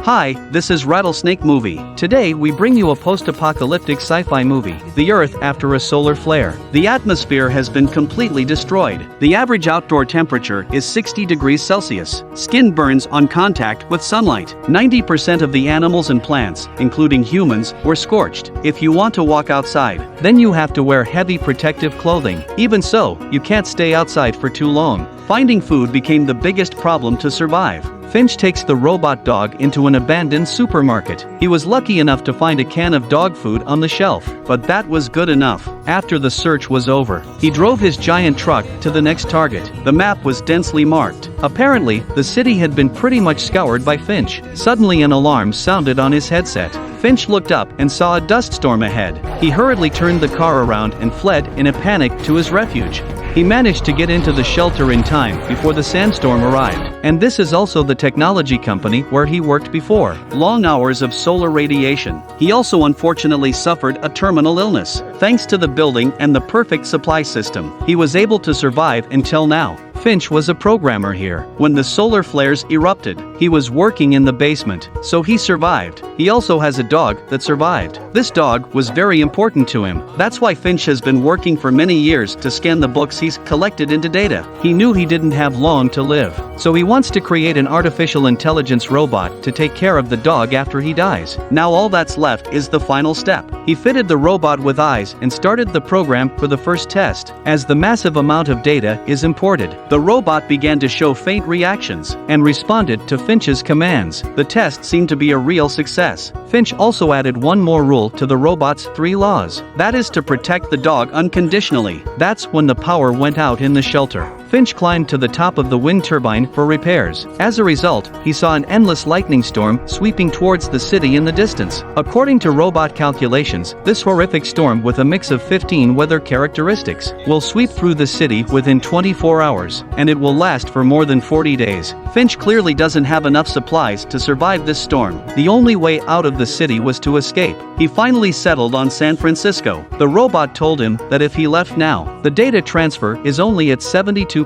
Hi, this is Rattlesnake Movie. Today we bring you a post-apocalyptic sci-fi movie, The Earth After a Solar Flare. The atmosphere has been completely destroyed. The average outdoor temperature is 60 degrees Celsius. Skin burns on contact with sunlight. 90% of the animals and plants, including humans, were scorched. If you want to walk outside, then you have to wear heavy protective clothing. Even so, you can't stay outside for too long. Finding food became the biggest problem to survive. Finch takes the robot dog into an abandoned supermarket. He was lucky enough to find a can of dog food on the shelf, but that was good enough. After the search was over, he drove his giant truck to the next target. The map was densely marked. Apparently, the city had been pretty much scoured by Finch. Suddenly an alarm sounded on his headset. Finch looked up and saw a dust storm ahead. He hurriedly turned the car around and fled in a panic to his refuge. He managed to get into the shelter in time before the sandstorm arrived. And this is also the technology company where he worked before. Long hours of solar radiation. He also unfortunately suffered a terminal illness. Thanks to the building and the perfect supply system, he was able to survive until now. Finch was a programmer here. When the solar flares erupted, he was working in the basement, so he survived. He also has a dog that survived. This dog was very important to him. That's why Finch has been working for many years to scan the books he's collected into data. He knew he didn't have long to live, so he wants to create an artificial intelligence robot to take care of the dog after he dies. Now all that's left is the final step. He fitted the robot with eyes and started the program for the first test. As the massive amount of data is imported, the robot began to show faint reactions and responded to Finch's commands. The test seemed to be a real success. Finch also added one more rule to the robot's 3 laws. That is to protect the dog unconditionally. That's when the power went out in the shelter. Finch climbed to the top of the wind turbine for repairs. As a result, he saw an endless lightning storm sweeping towards the city in the distance. According to robot calculations, this horrific storm with a mix of 15 weather characteristics will sweep through the city within 24 hours, and it will last for more than 40 days. Finch clearly doesn't have enough supplies to survive this storm. The only way out of the city was to escape. He finally settled on San Francisco. The robot told him that if he left now, the data transfer is only at 72%.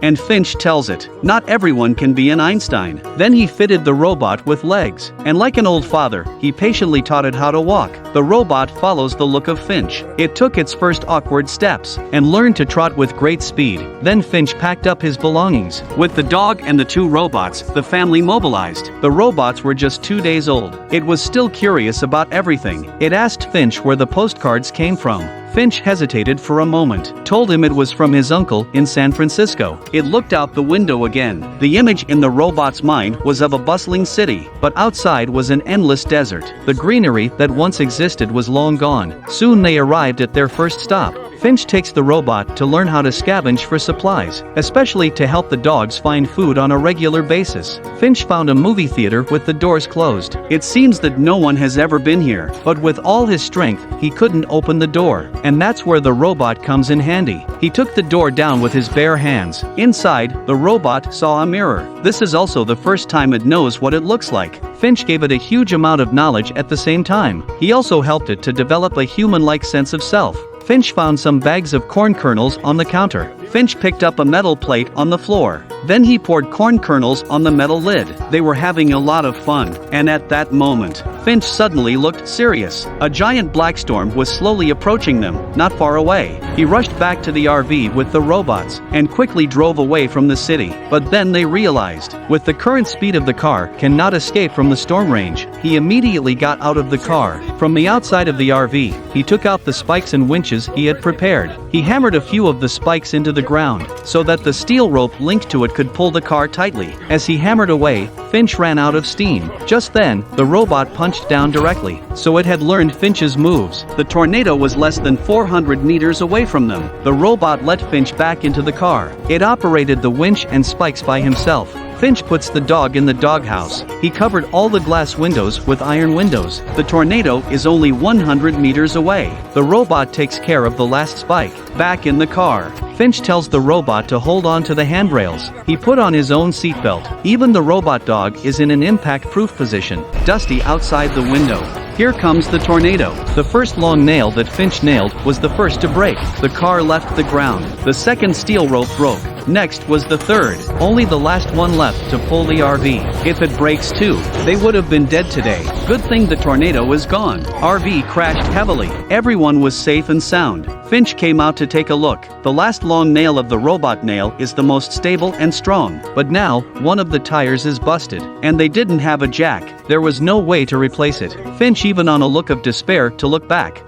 And Finch tells it, not everyone can be an Einstein. Then he fitted the robot with legs, and like an old father, he patiently taught it how to walk. The robot follows the look of Finch. It took its first awkward steps, and learned to trot with great speed. Then Finch packed up his belongings. With the dog and the 2 robots, the family mobilized. The robots were just 2 days old. It was still curious about everything. It asked Finch where the postcards came from. Finch hesitated for a moment, told him it was from his uncle in San Francisco. It looked out the window again. The image in the robot's mind was of a bustling city, but outside was an endless desert. The greenery that once existed was long gone. Soon they arrived at their first stop. Finch takes the robot to learn how to scavenge for supplies, especially to help the dogs find food on a regular basis. Finch found a movie theater with the doors closed. It seems that no one has ever been here, but with all his strength, he couldn't open the door. And that's where the robot comes in handy. He took the door down with his bare hands. Inside, the robot saw a mirror. This is also the first time it knows what it looks like. Finch gave it a huge amount of knowledge at the same time. He also helped it to develop a human-like sense of self. Finch found some bags of corn kernels on the counter. Finch picked up a metal plate on the floor. Then he poured corn kernels on the metal lid. They were having a lot of fun, and at that moment, Finch suddenly looked serious. A giant black storm was slowly approaching them, not far away. He rushed back to the RV with the robots, and quickly drove away from the city. But then they realized, with the current speed of the car cannot escape from the storm range. He immediately got out of the car. From the outside of the RV, he took out the spikes and winches he had prepared. He hammered a few of the spikes into the ground, so that the steel rope linked to it could pull the car tightly. As he hammered away, Finch ran out of steam. Just then, the robot punched down directly, so it had learned Finch's moves. The tornado was less than 400 meters away from them. The robot let Finch back into the car. It operated the winch and spikes by himself. Finch puts the dog in the doghouse. He covered all the glass windows with iron windows. The tornado is only 100 meters away. The robot takes care of the last spike. Back in the car, Finch tells the robot to hold on to the handrails. He put on his own seatbelt. Even the robot dog is in an impact-proof position. Dusty outside the window. Here comes the tornado. The first long nail that Finch nailed was the first to break. The car left the ground. The second steel rope broke. Next was the third, only the last one left to pull the RV. If it breaks too, they would have been dead today. Good thing the tornado is gone. RV crashed heavily. Everyone was safe and sound. Finch came out to take a look. The last long nail of the robot nail is the most stable and strong, but now, one of the tires is busted, and they didn't have a jack. There was no way to replace it. Finch even on a look of despair to look back.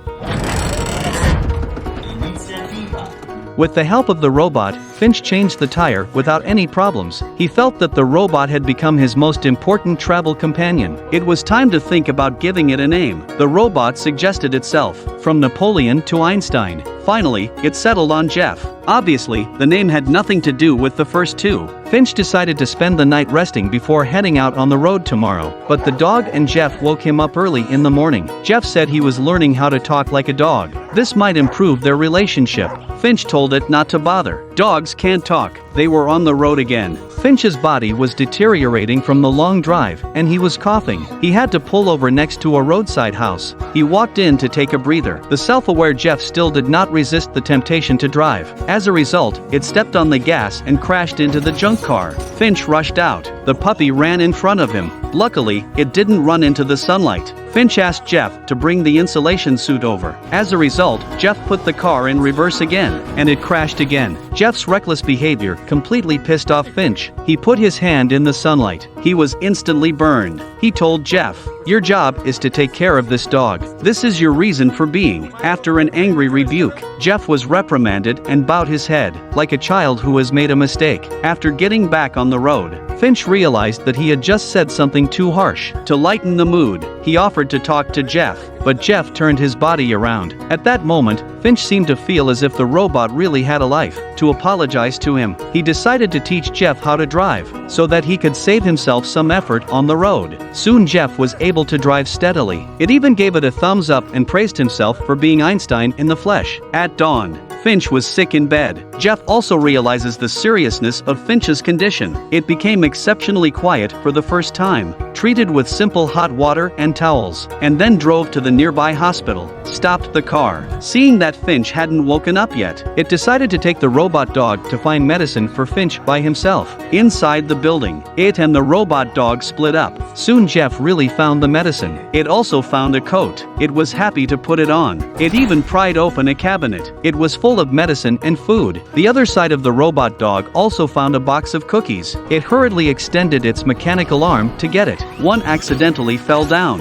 With the help of the robot, Finch changed the tire without any problems. He felt that the robot had become his most important travel companion. It was time to think about giving it a name. The robot suggested itself, from Napoleon to Einstein. Finally, it settled on Jeff. Obviously, the name had nothing to do with the first two. Finch decided to spend the night resting before heading out on the road tomorrow. But the dog and Jeff woke him up early in the morning. Jeff said he was learning how to talk like a dog. This might improve their relationship. Finch told it not to bother. Dogs can't talk. They were on the road again. Finch's body was deteriorating from the long drive, and he was coughing. He had to pull over next to a roadside house. He walked in to take a breather. The self-aware Jeff still did not resist the temptation to drive. As a result, it stepped on the gas and crashed into the junk car. Finch rushed out. The puppy ran in front of him. Luckily, it didn't run into the sunlight. Finch asked Jeff to bring the insulation suit over. As a result, Jeff put the car in reverse again, and it crashed again. Jeff's reckless behavior completely pissed off Finch. He put his hand in the sunlight. He was instantly burned. He told Jeff, "Your job is to take care of this dog. This is your reason for being." After an angry rebuke, Jeff was reprimanded and bowed his head, like a child who has made a mistake. After getting back on the road, Finch realized that he had just said something too harsh. To lighten the mood, he offered to talk to Jeff, but Jeff turned his body around. At that moment, Finch seemed to feel as if the robot really had a life. To apologize to him, he decided to teach Jeff how to drive, so that he could save himself some effort on the road. Soon Jeff was able to drive steadily. It even gave it a thumbs up and praised himself for being Einstein in the flesh. At dawn, Finch was sick in bed. Jeff also realizes the seriousness of Finch's condition. It became exceptionally quiet for the first time, treated with simple hot water and towels, and then drove to the nearby hospital, stopped the car. Seeing that Finch hadn't woken up yet, it decided to take the robot dog to find medicine for Finch by himself. Inside the building, it and the robot dog split up. Soon Jeff really found the medicine. It also found a coat. It was happy to put it on. It even pried open a cabinet. It was full of medicine and food. The other side of the robot dog also found a box of cookies. It hurriedly extended its mechanical arm to get it. One accidentally fell down.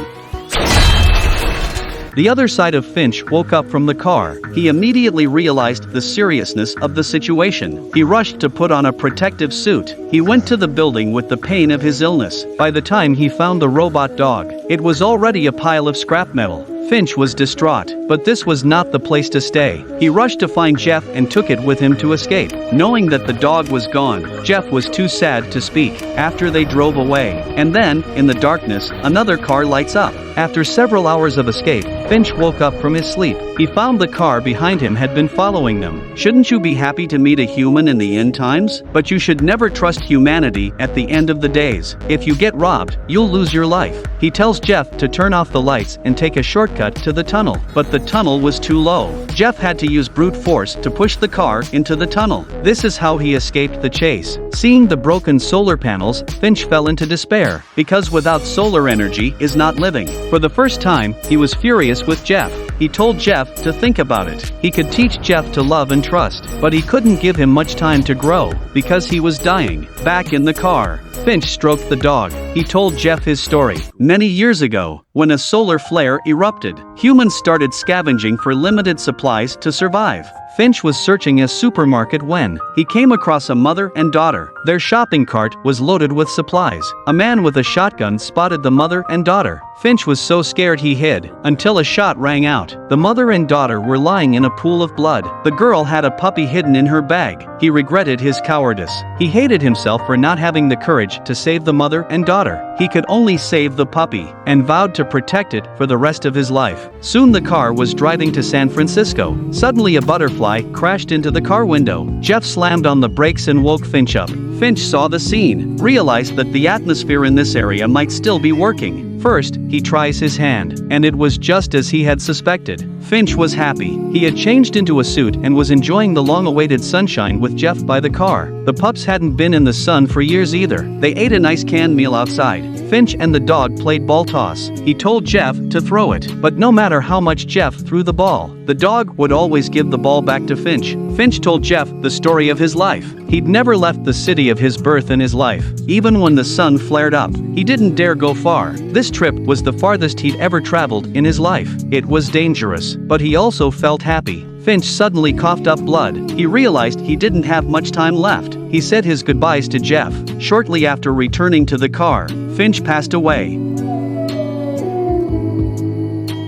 The other side of Finch woke up from the car. He immediately realized the seriousness of the situation. He rushed to put on a protective suit. He went to the building with the pain of his illness. By the time he found the robot dog, it was already a pile of scrap metal. Finch was distraught, but this was not the place to stay. He rushed to find Jeff and took it with him to escape. Knowing that the dog was gone, Jeff was too sad to speak. After they drove away, and then, in the darkness, another car lights up. After several hours of escape, Finch woke up from his sleep. He found the car behind him had been following them. Shouldn't you be happy to meet a human in the end times? But you should never trust humanity at the end of the days. If you get robbed, you'll lose your life. He tells Jeff to turn off the lights and take a shortcut to the tunnel, but the tunnel was too low. Jeff had to use brute force to push the car into the tunnel. This is how he escaped the chase. Seeing the broken solar panels, Finch fell into despair, because without solar energy is not living. For the first time, he was furious with Jeff. He told Jeff to think about it. He could teach Jeff to love and trust, but he couldn't give him much time to grow, because he was dying. Back in the car, Finch stroked the dog. He told Jeff his story. Many years ago, when a solar flare erupted, humans started scavenging for limited supplies to survive. Finch was searching a supermarket when he came across a mother and daughter. Their shopping cart was loaded with supplies. A man with a shotgun spotted the mother and daughter. Finch was so scared he hid, until a shot rang out. The mother and daughter were lying in a pool of blood. The girl had a puppy hidden in her bag. He regretted his cowardice. He hated himself for not having the courage to save the mother and daughter. He could only save the puppy, and vowed to protect it for the rest of his life. Soon the car was driving to San Francisco. Suddenly a butterfly crashed into the car window. Jeff slammed on the brakes and woke Finch up. Finch saw the scene, realized that the atmosphere in this area might still be working. First, he tries his hand, and it was just as he had suspected. Finch was happy. He had changed into a suit and was enjoying the long-awaited sunshine with Jeff by the car. The pups hadn't been in the sun for years either. They ate a nice canned meal outside. Finch and the dog played ball toss. He told Jeff to throw it, but no matter how much Jeff threw the ball, the dog would always give the ball back to Finch. Finch told Jeff the story of his life. He'd never left the city of his birth in his life. Even when the sun flared up, he didn't dare go far. This trip was the farthest he'd ever traveled in his life. It was dangerous, but he also felt happy. Finch suddenly coughed up blood. He realized he didn't have much time left. He said his goodbyes to Jeff. Shortly after returning to the car, Finch passed away.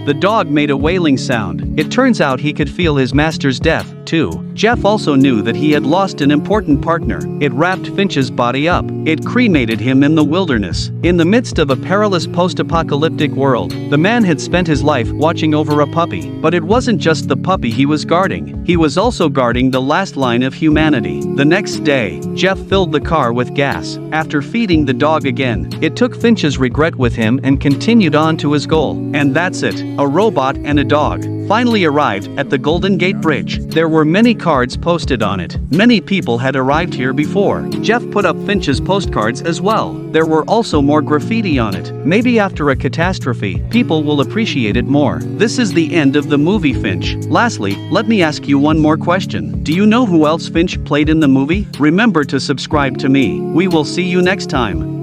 The dog made a wailing sound. It turns out he could feel his master's death, too. Jeff also knew that he had lost an important partner. It wrapped Finch's body up. It cremated him in the wilderness. In the midst of a perilous post-apocalyptic world, the man had spent his life watching over a puppy. But it wasn't just the puppy he was guarding. He was also guarding the last line of humanity. The next day, Jeff filled the car with gas. After feeding the dog again, it took Finch's regret with him and continued on to his goal. And that's it. A robot and a dog finally arrived at the Golden Gate Bridge. There were many cards posted on it. Many people had arrived here before. Jeff put up Finch's postcards as well. There were also more graffiti on it. Maybe after a catastrophe, people will appreciate it more. This is the end of the movie Finch. Lastly, let me ask you one more question. Do you know who else Finch played in the movie? Remember to subscribe to me. We will see you next time.